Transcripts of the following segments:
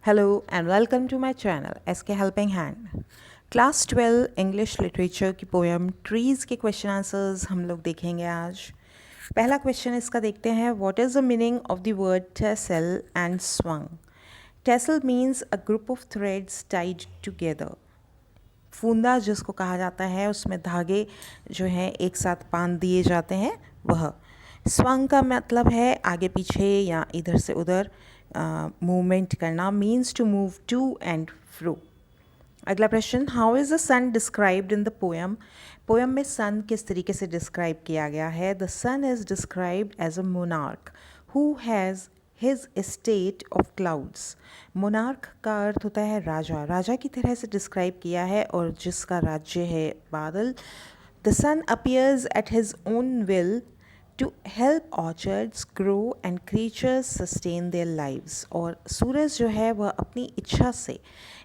Hello and welcome to my channel SK Helping Hand। Class 12 English literature की poem trees के question answers हम लोग देखेंगे आज। पहला क्वेश्चन इसका देखते हैं, what is the meaning of the word tassel and swung. Tassel means a group of threads tied together. फूंदा जिसको कहा जाता है, उसमें धागे जो हैं एक साथ बांध दिए जाते हैं वह। स्वंग का मतलब है आगे पीछे या इधर से उधर मूवमेंट करना, means to move to and fro. अगला प्रश्न, how is the sun described in the poem. Poem में सन किस तरीके से डिस्क्राइब किया गया है। The sun is described as a monarch who has his estate of clouds. Monarch का अर्थ होता है राजा, राजा की तरह से डिस्क्राइब किया है और जिसका राज्य है बादल। The sun appears at his own will to help orchards grow and creatures sustain their lives। और सूरज जो है वह अपनी इच्छा से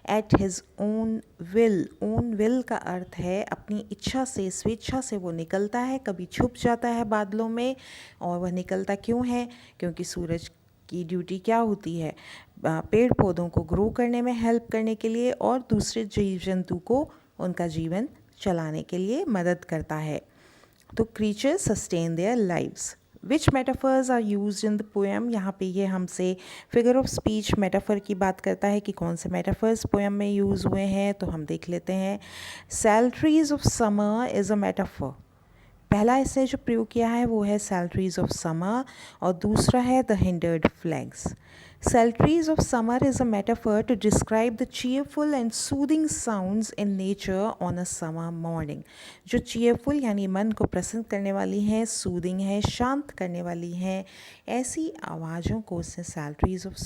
at his own will का अर्थ है अपनी इच्छा से, स्वेच्छा से वो निकलता है, कभी छुप जाता है बादलों में। और वह निकलता क्यों है? क्योंकि सूरज की ड्यूटी क्या होती है? पेड़ पौधों को ग्रो करने में हेल्प करने के लिए और दूसरे जीव जंतु को उनका जीवन चलाने के लिए मदद करता है। तो creatures sustain their lives। Which metaphors are used in the poem। यहाँ पे ये हमसे फिगर ऑफ स्पीच मेटाफर की बात करता है कि कौन से मेटाफर्स पोएम में यूज़ हुए हैं, तो हम देख लेते हैं। Salaries of summer is a metaphor. पहला इसने जो प्रयोग किया है वो है सैलरीज ऑफ समर और दूसरा है the hindered flags. Saltaries of summer is a metaphor to describe the cheerful and soothing sounds in nature on a summer morning। जो cheerful यानी मन को प्रसन्न करने वाली हैं, soothing है, शांत करने वाली हैं, ऐसी आवाज़ों को उसने Saltaries of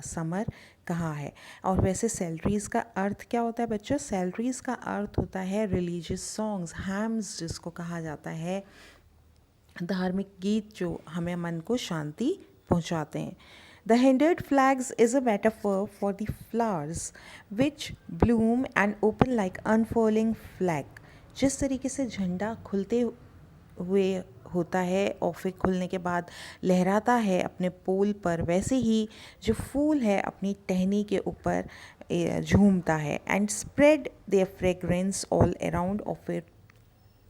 summer कहा है। और वैसे Saltaries का अर्थ क्या होता है बच्चों? Saltaries का अर्थ होता है religious songs, hymns जिसको कहा जाता है, धार्मिक गीत जो हमें मन को शांति पहुँचाते हैं। The hindered flags is a metaphor for the flowers which bloom and open like unfurling flag। जिस तरीके से झंडा खुलते हुए होता है और फिर खुलने के बाद लहराता है अपने पोल पर, वैसे ही जो फूल है अपनी टहनी के ऊपर झूमता है। And spread their fragrance all around. और फिर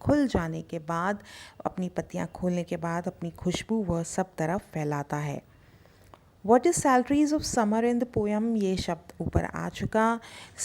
खुल जाने के बाद, अपनी पत्तियाँ खोलने के बाद अपनी खुशबू वह सब तरफ फैलाता है। What is Saltaries of summer in the poem? ये शब्द ऊपर आ चुका।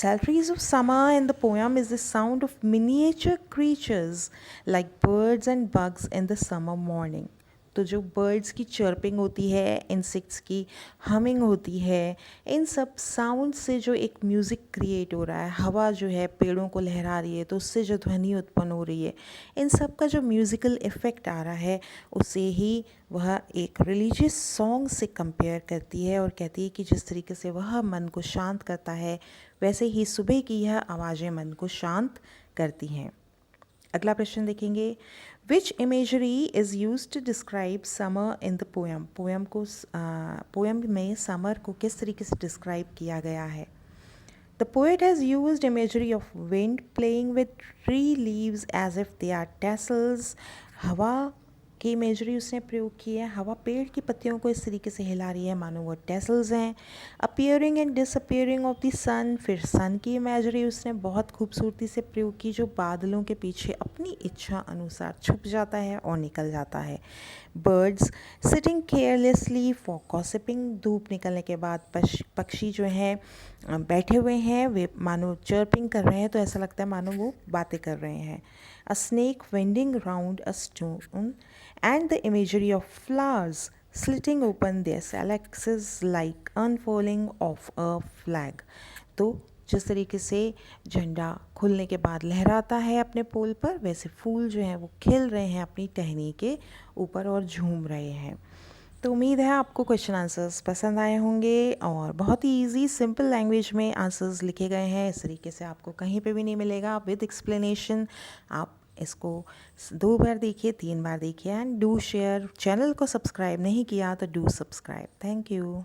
Saltaries of summer in the poem is the sound of miniature creatures like birds and bugs in the summer morning। तो जो बर्ड्स की चर्पिंग होती है, इंसेक्ट्स की हमिंग होती है, इन सब साउंड से जो एक म्यूज़िक क्रिएट हो रहा है, हवा जो है पेड़ों को लहरा रही है तो उससे जो ध्वनि उत्पन्न हो रही है, इन सब का जो म्यूज़िकल इफ़ेक्ट आ रहा है उसे ही वह एक रिलीजियस सॉन्ग से कंपेयर करती है और कहती है कि जिस तरीके से वह मन को शांत करता है वैसे ही सुबह की यह आवाज़ें मन को शांत करती हैं। अगला प्रश्न देखेंगे, which imagery is use to describe summer in the poem. Poem में समर को किस तरीके से डिस्क्राइब किया गया है। The poet has used imagery of wind playing with tree leaves as if they are tassels. हवा की इमेजरी उसने प्रयोग की है, हवा पेड़ की पत्तियों को इस तरीके से हिला रही है मानो वो टैसल्स हैं। Appearing and disappearing of the sun, फिर सन की इमेजरी उसने बहुत खूबसूरती से प्रयोग की जो बादलों के पीछे अपनी इच्छा अनुसार छुप जाता है और निकल जाता है। Birds sitting carelessly for gossiping, धूप निकलने के बाद पक्षी जो हैं बैठे हुए हैं, वे मानो चर्पिंग कर रहे हैं तो ऐसा लगता है मानो वो बातें कर रहे हैं। अ snake vending round a stone and the imagery of flowers slitting open their calyxes like unfurling of a flag। तो जिस तरीके से झंडा खुलने के बाद लहराता है अपने पोल पर, वैसे फूल जो हैं वो खिल रहे हैं अपनी टहनी के ऊपर और झूम रहे हैं। तो उम्मीद है आपको क्वेश्चन आंसर्स पसंद आए होंगे और बहुत ही इजी सिंपल लैंग्वेज में आंसर्स लिखे गए हैं। इस तरीके से आपको कहीं पे भी नहीं मिलेगा विद एक्सप्लेनेशन। आप इसको 2 बार देखिए, 3 बार देखिए एंड डू शेयर। चैनल को सब्सक्राइब नहीं किया तो डू सब्सक्राइब। Thank you.